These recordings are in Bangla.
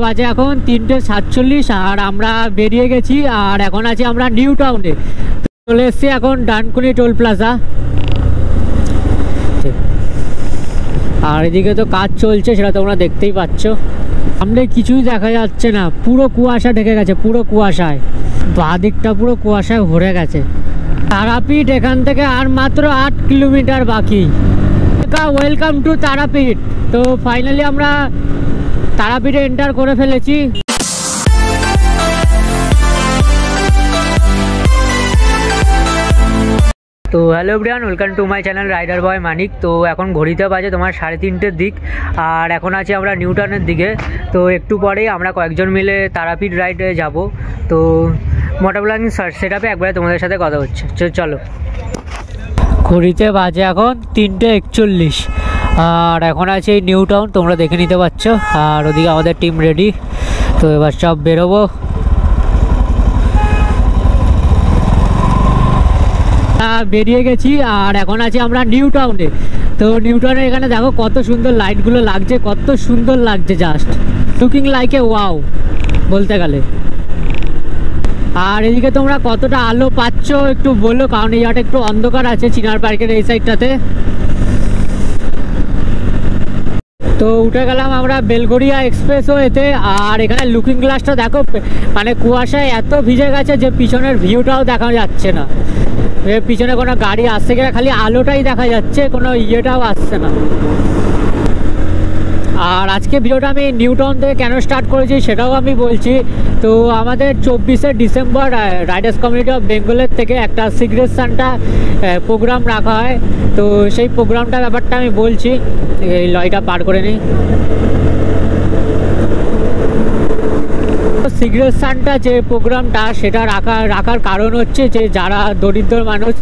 বাজে এখন 3:47 আর আমরা বেরিয়ে গেছি। আর এখন আছি আমরা নিউ টাউনে, চলে এসেছি এখন ডানকুনি টোল প্লাজা। আর এদিকে তো কাজ চলছে, সেটা তোমরা দেখতেই পাচ্ছ। সামনে কিছুই দেখা যাচ্ছে না, পুরো কুয়াশা ঢেকে গেছে, পুরো কুয়াশায়। বাঁ দিকটা পুরো কুয়াশায় ভরে গেছে। তারাপীঠ এখান থেকে আর মাত্র 8 কিলোমিটার বাকি। Welcome to Tarapith. তো ফাইনালি আমরা তারাপীঠে এন্টার করে ফেলেছি। তো hello everyone, welcome to my channel rider boy Manik. তো এখন ঘড়িতে বাজে তোমার 3:30-এর দিক, আর এখন আছি আমরা নিউ টাউনের দিকে। তো একটু পরেই আমরা কয়েকজন মিলে তারাপীঠ রাইডে যাব। তো মোটর ব্লগিং সেট আপে একবারে তোমাদের সাথে কথা হচ্ছে। চলো, ঘড়িতে বাজে এখন 3:41 আর এখন আছে এই নিউ টাউন, তোমরা দেখে নিতে পারছো। আর ওদিকে আমাদের টিম রেডি। তো এবার সব বেরোবো। বেরিয়ে গেছি আর এখন আছি আমরা নিউ টাউনে। তো নিউ টাউনে এখানে দেখো কত সুন্দর লাইটগুলো লাগছে, কত সুন্দর লাগছে, just looking like a wow বলতে গেলে। আর এদিকে তোমরা কতটা আলো পাচ্ছ একটু বলো, কারণ এই জায়গাটা একটু অন্ধকার আছে চিনার পার্কের এই সাইডটাতে। তো উঠে গেলাম আমরা বেলগড়িয়া এক্সপ্রেসওয়েতে। আর এখানে লুকিং গ্লাসটা দেখো, মানে কুয়াশায় এত ভিজে গেছে যে পিছনের ভিউটাও দেখা যাচ্ছে না। পিছনে কোনো গাড়ি আসছে কিনা, খালি আলোটাই দেখা যাচ্ছে, কোনো ইয়েটাও আসছে না। আর আজকে ভিডিওটা আমি নিউ টাউন থেকে কেন স্টার্ট করেছি সেটাও আমি বলছি। তো আমাদের 24শে ডিসেম্বর রাইডার্স কমিউনিটি অফ বেঙ্গলের থেকে একটা সিগারেট সান্টা প্রোগ্রাম রাখা হয়। তো সেই প্রোগ্রামটার ব্যাপারটা আমি বলছি। এই লরিটা পার করে নিই। সিগারেট সান্টা যে প্রোগ্রামটা সেটা রাখার কারণ হচ্ছে যে যারা দরিদ্র মানুষ,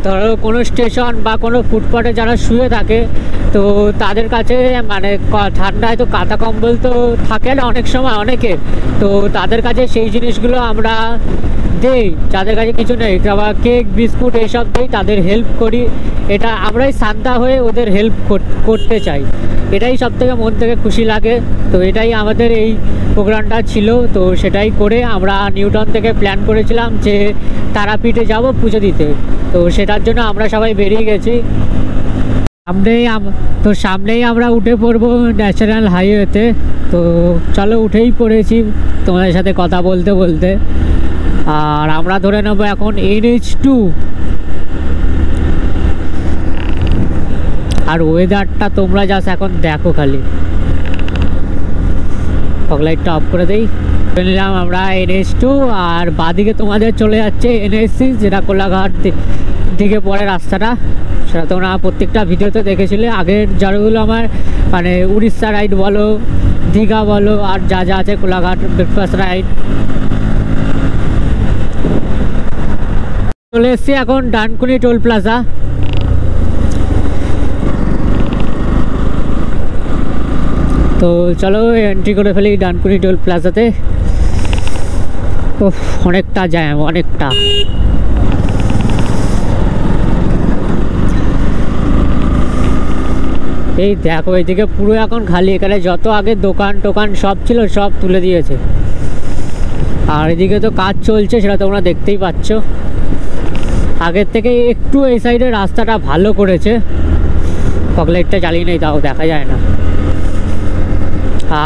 ধরো কোনো স্টেশন বা কোনো ফুটপাথে যারা শুয়ে থাকে, তো তাদের কাছে মানে ঠান্ডায় তো কাঁথা কম্বল তো থাকে না অনেক সময় অনেকের, তো তাদের কাছে সেই জিনিসগুলো আমরা দেই। যাদের কাছে কিছু নেই, আবার কেক বিস্কুট এইসব দিই, তাদের হেল্প করি। এটা আমরাই সান্তা হয়ে ওদের হেল্প করতে চাই, এটাই সব থেকে মন থেকে খুশি লাগে। তো এটাই আমাদের এই প্রোগ্রামটা ছিল। তো সেটাই করে আমরা নিউ টাউন থেকে প্ল্যান করেছিলাম যে তারাপীঠে যাব পুজো দিতে। তো সেটার জন্য আমরা সবাই বেরিয়ে গেছি। সামনেই আমরা উঠে পড়বো ন্যাশনাল হাইওয়েতে। তো চলো, উঠেই পড়েছি তোমাদের সাথে কথা বলতে বলতে। আর আমরা ধরে নেবো এখন NH2। আর ওয়েদারটা তোমরা জাস্ট এখন দেখো, খালি ফগ লাইটটা অফ করে দেই। নিলাম আমরা NH2 আর বাদিকে তোমাদের চলে যাচ্ছে NH6, যেটা কোলাঘাট দিকে পড়ে রাস্তাটা। সেটা তোমরা প্রত্যেকটা ভিডিওতে দেখেছিলে আগের যারগুলো আমার, মানে উড়িষ্যা রাইড বলো, দীঘা বলো, আর যা যা আছে কোলাঘাট ব্রেকফাস্ট রাইড। চলে এসছি এখন ডানকুনি টোল প্লাজা। তো চলো এন্ট্রি করে ফেলি ডানকুনি টোল প্লাজাতে। অনেকটা জ্যাম, অনেকটা। এই দেখো এইদিকে পুরো এখন খালি, এখানে যত আগে দোকান টোকান সব ছিল সব তুলে দিয়েছে। আর এদিকে তো কাজ চলছে, সেটা তোমরা দেখতেই পাচ্ছ। আগের থেকে একটু এই সাইডে রাস্তাটা ভালো করেছে। ফগ লাইটটা জ্বালিয়ে নেই, তাও দেখা যায় না।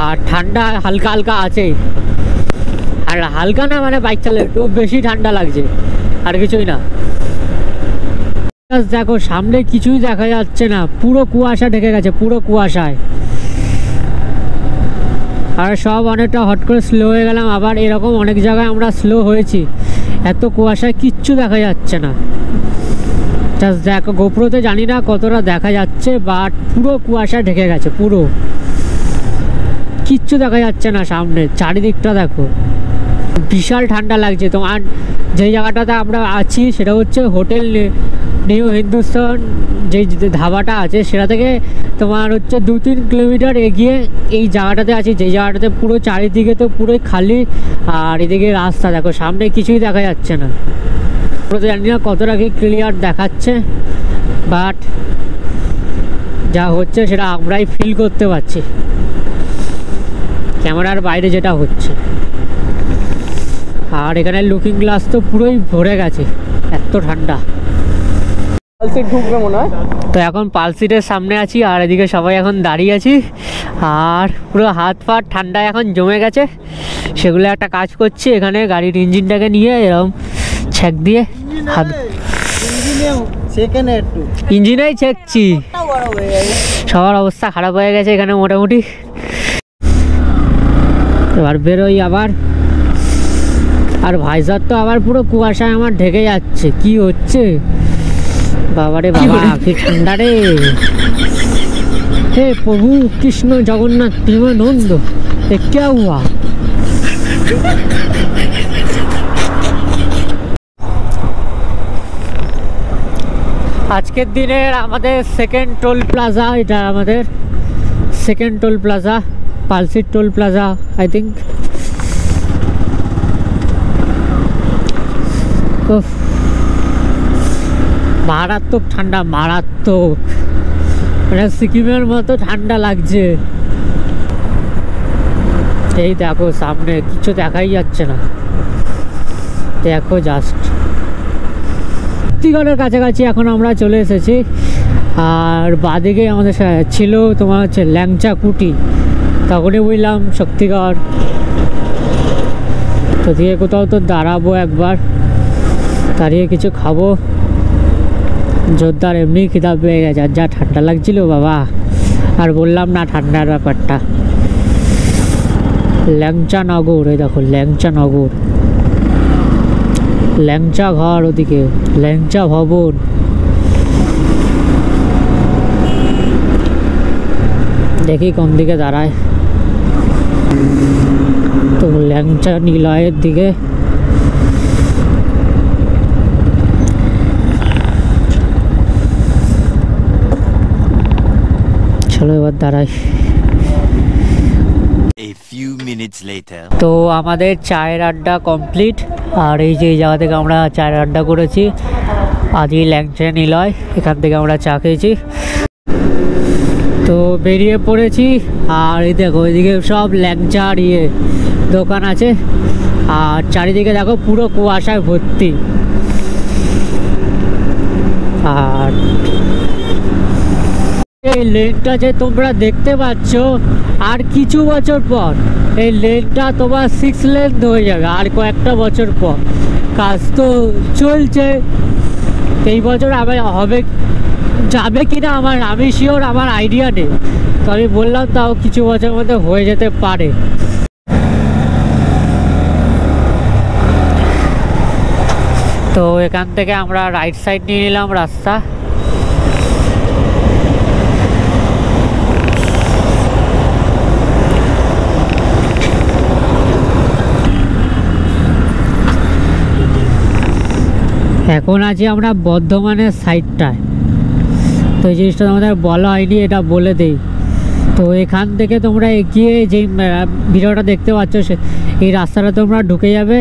আর ঠান্ডা হালকা হালকা আছেই, আর হালকা না মানে বাইক চালালে একটু বেশি ঠান্ডা লাগছে, আর কিছুই না। দেখো সামনে কিছুই দেখা যাচ্ছে না, পুরো কুয়াশা ঢেকে গেছে, পুরো কুয়াশায়। আর সব অনেকটা হট করে স্লো হয়ে গেলাম। আবার এরকম অনেক জায়গায় আমরা স্লো হয়েছি, এত কুয়াশায় কিচ্ছু দেখা যাচ্ছে না। জাস্ট দেখো, গোপ্রোতে জানি না কতটা দেখা যাচ্ছে, বাট পুরো কুয়াশা ঢেকে গেছে, পুরো কিচ্ছু দেখা যাচ্ছে না সামনে। চারিদিকটা দেখো, বিশাল ঠান্ডা লাগছে। তোমার যেই জায়গাটাতে আমরা আছি সেটা হচ্ছে হোটেল নিউ হিন্দুস্তান, যেই ধাবাটা আছে সেটা থেকে তোমার হচ্ছে 2-3 কিলোমিটার এগিয়ে এই জায়গাটাতে আছি, যেই জায়গাটাতে পুরো চারিদিকে তো পুরোই খালি। আর এদিকে রাস্তা দেখো, সামনে কিছুই দেখা যাচ্ছে না। পুরো জানি না কতটা কি ক্লিয়ার দেখাচ্ছে, বাট যা হচ্ছে সেটা আমরাই ফিল করতে পারছি। ক্যামেরার বাইরে যেটা হচ্ছে। আর এখানে লুকিং গ্লাস তো পুরোই ভরে গেছে, এত ঠান্ডা। পালসিট ঢুকবে মনে হয়। তো এখন পালসিটের সামনে আছি, আর এদিকে সবাই এখন দাঁড়িয়ে আছি, আর পুরো হাত ফাট ঠান্ডায় এখন জমে গেছে। সেগুলো একটা কাজ করছি, এখানে গাড়ির ইঞ্জিনটাকে নিয়ে এরকম ছেঁক দিয়ে হাত ইঞ্জিনেই ছেঁকছি। সবার অবস্থা খারাপ হয়ে গেছে এখানে মোটামুটি। এবার বেরোই আবার। আর ভাইজার তো আবার পুরো কুয়াশায় আমার ঢেকে যাচ্ছে, কি হচ্ছে বাবারে বাবা, কি ঠান্ডা রে। হে প্রভু কৃষ্ণ জগন্নাথ প্রেমানন্দ, এ ক্যা হুয়া? আজকের দিনের আমাদের সেকেন্ড টোল প্লাজা, এটা আমাদের second toll plaza, Palsit toll plaza I think. মারাত্মক ঠান্ডা, মারাত্মক, মানে সিকিমের মতো ঠান্ডা লাগছে। এই দেখো সামনে কিছু দেখাই যাচ্ছে না, দেখো জাস্ট শক্তিগড়ের কাছাকাছি এখন আমরা চলে এসেছি। আর বাদিকে আমাদের ছিল তোমার হচ্ছে ল্যাংচা কুটি, তখনই বুঝলাম শক্তিগড়। তো দিয়ে কোথাও তো দাঁড়াবো একবার, দাঁড়িয়ে কিছু খাবো। জোরদার এমনি খিদা পেয়ে গেছে, আর যা ঠান্ডা লাগছিল বাবা, আর বললাম না ঠান্ডার ব্যাপারটা। ল্যাংচা নগর, এই দেখো ল্যাংচা নগর, ল্যাংচা ঘর, ওদিকে ল্যাংচা ভবন। দেখি কোন দিকে দাঁড়ায়। তো ল্যাংচা নিলয়ের দিকে। চলো এবার দাঁড়াই। তো আমাদের চায়ের আড্ডা কমপ্লিট। আর এই যে এই জায়গা থেকে আমরা চায়ের আড্ডা করেছি, আজই ল্যাংচা নিলয়, এখান থেকে আমরা চা খেয়েছি। তো বেরিয়ে পড়েছি। আর এই দেখো এদিকে সব ল্যাংচার দোকান আছে, আর চারিদিকে দেখো পুরো কুয়াশায় ভর্তি। আর এই লেনটা যে তোমরা দেখতে পাচ্ছ, আর কিছু বছর পর এই লেনটা তোমার 6 লেন হয়ে যাবে, আর কয়েকটা বছর পর। কাজ তো চলছে, এই বছর আবার হবে, যাবে কিনা আমি শিওর, আমার আইডিয়া নেই। তো আমি বললাম তাও কিছু বছরের মধ্যে হয়ে যেতে পারে। তো এখান থেকে আমরা রাইট সাইড নিয়ে নিলাম রাস্তা। এখন আছি আমরা বর্ধমানের সাইডটায়। তো এই জিনিসটা আমাদের বলা হয়নি, এটা বলে দেই। তো এখান থেকে তোমরা এগিয়ে যে ভিডিওটা দেখতে পাচ্ছ, এই রাস্তাটা তোমরা ঢুকে যাবে।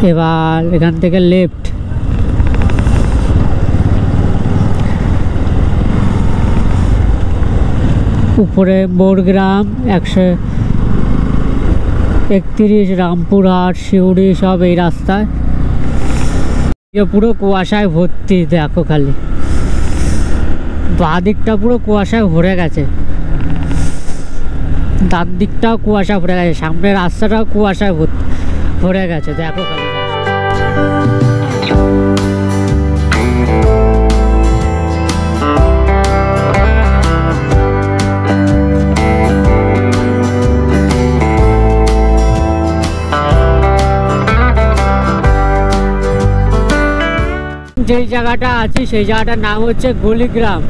এবার এখান থেকে লেফট। উপরে বোরগ্রাম, 131, রামপুরহাট, শিউড়ি, সব এই রাস্তায়। পুরো কুয়াশায় ভর্তি, দেখো খালি বাঁ দিকটা পুরো কুয়াশায় ভরে গেছে, ডান দিকটাও কুয়াশা ভরে গেছে, সামনের রাস্তাটাও কুয়াশায় ভরে গেছে, দেখো খালি। যেই জায়গাটা আছি সেই জায়গাটার নাম হচ্ছে গলিগ্রাম।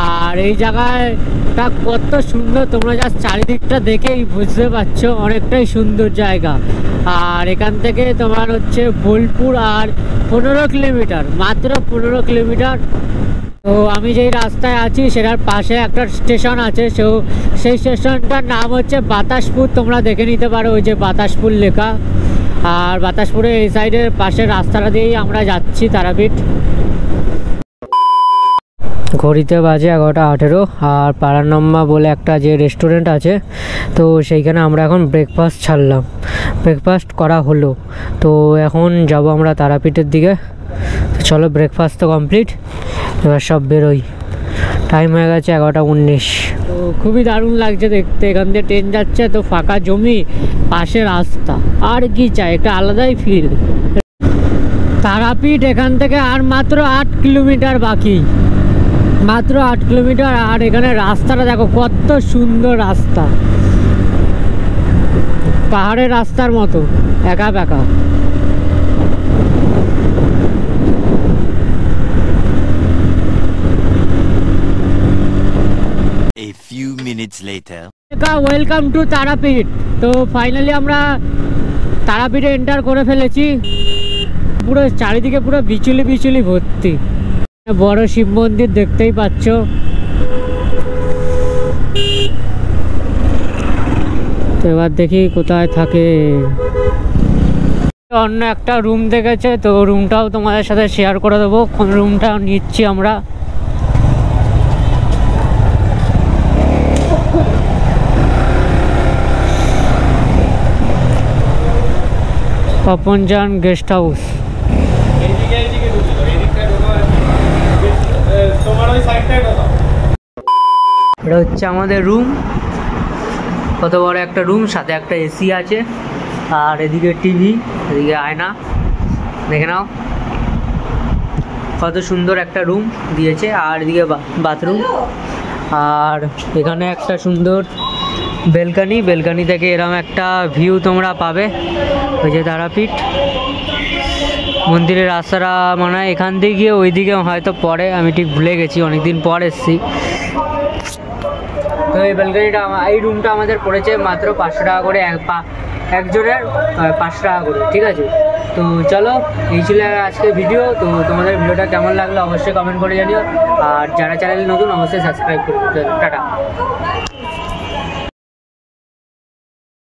আর এই জায়গাটা কত সুন্দর, তোমরা জাস্ট চারিদিকটা দেখেই বুঝতে পারছো, অনেকটাই সুন্দর জায়গা। আর এখান থেকে তোমার হচ্ছে বোলপুর আর 15 কিলোমিটার, মাত্র 15 কিলোমিটার। তো আমি যেই রাস্তায় আছি সেটার পাশে একটা স্টেশন আছে, সেই স্টেশনটার নাম হচ্ছে বাতাসপুর, তোমরা দেখে নিতে পারো, ওই যে বাতাসপুর লেখা। আর বাতাসপুরে এই সাইডের পাশের রাস্তাটা দিয়েই আমরা যাচ্ছি তারাপীঠ। ঘড়িতে বাজে 11:18 আর পারানম্মা বলে একটা যে রেস্টুরেন্ট আছে তো সেইখানে আমরা এখন ব্রেকফাস্ট ছাড়লাম, ব্রেকফাস্ট করা হলো। তো এখন যাব আমরা তারাপীঠের দিকে। তো চলো, ব্রেকফাস্ট তো কমপ্লিট, এবার সব বেরোই। টাইম হয়ে গেছে 11:19। তো খুবই দারুণ লাগছে দেখতে, এখান দিয়ে ট্রেন যাচ্ছে, তো ফাঁকা জমি, পাশে রাস্তা, আর কি চাই, একটা আলাদাই ফিল। তারাপীঠ এখান থেকে আর মাত্র 8 কিলোমিটার বাকি, মাত্র 8 কিলোমিটার। আর এখানে রাস্তাটা দেখো কত সুন্দর রাস্তা, পাহাড়ের রাস্তার মতো একা বেঁকা। A few minutes later. Welcome to Tarapith. তো ফাইনালি আমরা তারাপীঠে এন্টার করে ফেলেছি। পুরো চারিদিকে পুরো বিচুলি বিচুলি ভর্তি, বড় শিব মন্দির দেখতেই পাচ্ছ। তো এবার দেখি কোথায় থাকে। অন্য একটা রুম দেখেছে, তো রুমটাও তোমাদের সাথে শেয়ার করে দেবো, কোন রুমটা নিচ্ছি আমরা। পপনজান গেস্ট হাউস। এটা হচ্ছে আমাদের রুম, কত বড় একটা রুম, সাথে একটা এসি আছে, আর এদিকে টিভি, এদিকে আয়না, দেখে নাও কত সুন্দর একটা রুম দিয়েছে। আর এদিকে বাথরুম, আর এখানে একটা সুন্দর বেলকানি, বেলকানি থেকে এরকম একটা ভিউ তোমরা পাবে। ওই যে তারাপীঠ মন্দিরের রাস্তাটা মনে হয় এখান দিয়ে গিয়ে ওইদিকে হয়তো পরে, আমি ঠিক ভুলে গেছি, অনেকদিন পর এসেছি। তো এই বেলকানিটা, এই রুমটা আমাদের পড়েছে মাত্র 500 টাকা করে, একজনের 500 টাকা করে, ঠিক আছে। তো চলো, এই ছিল আজকের ভিডিও। তো তোমাদের ভিডিওটা কেমন লাগলো অবশ্যই কমেন্ট করে জানিও, আর যারা চ্যানেল নতুন অবশ্যই সাবস্ক্রাইব করো। টাটা।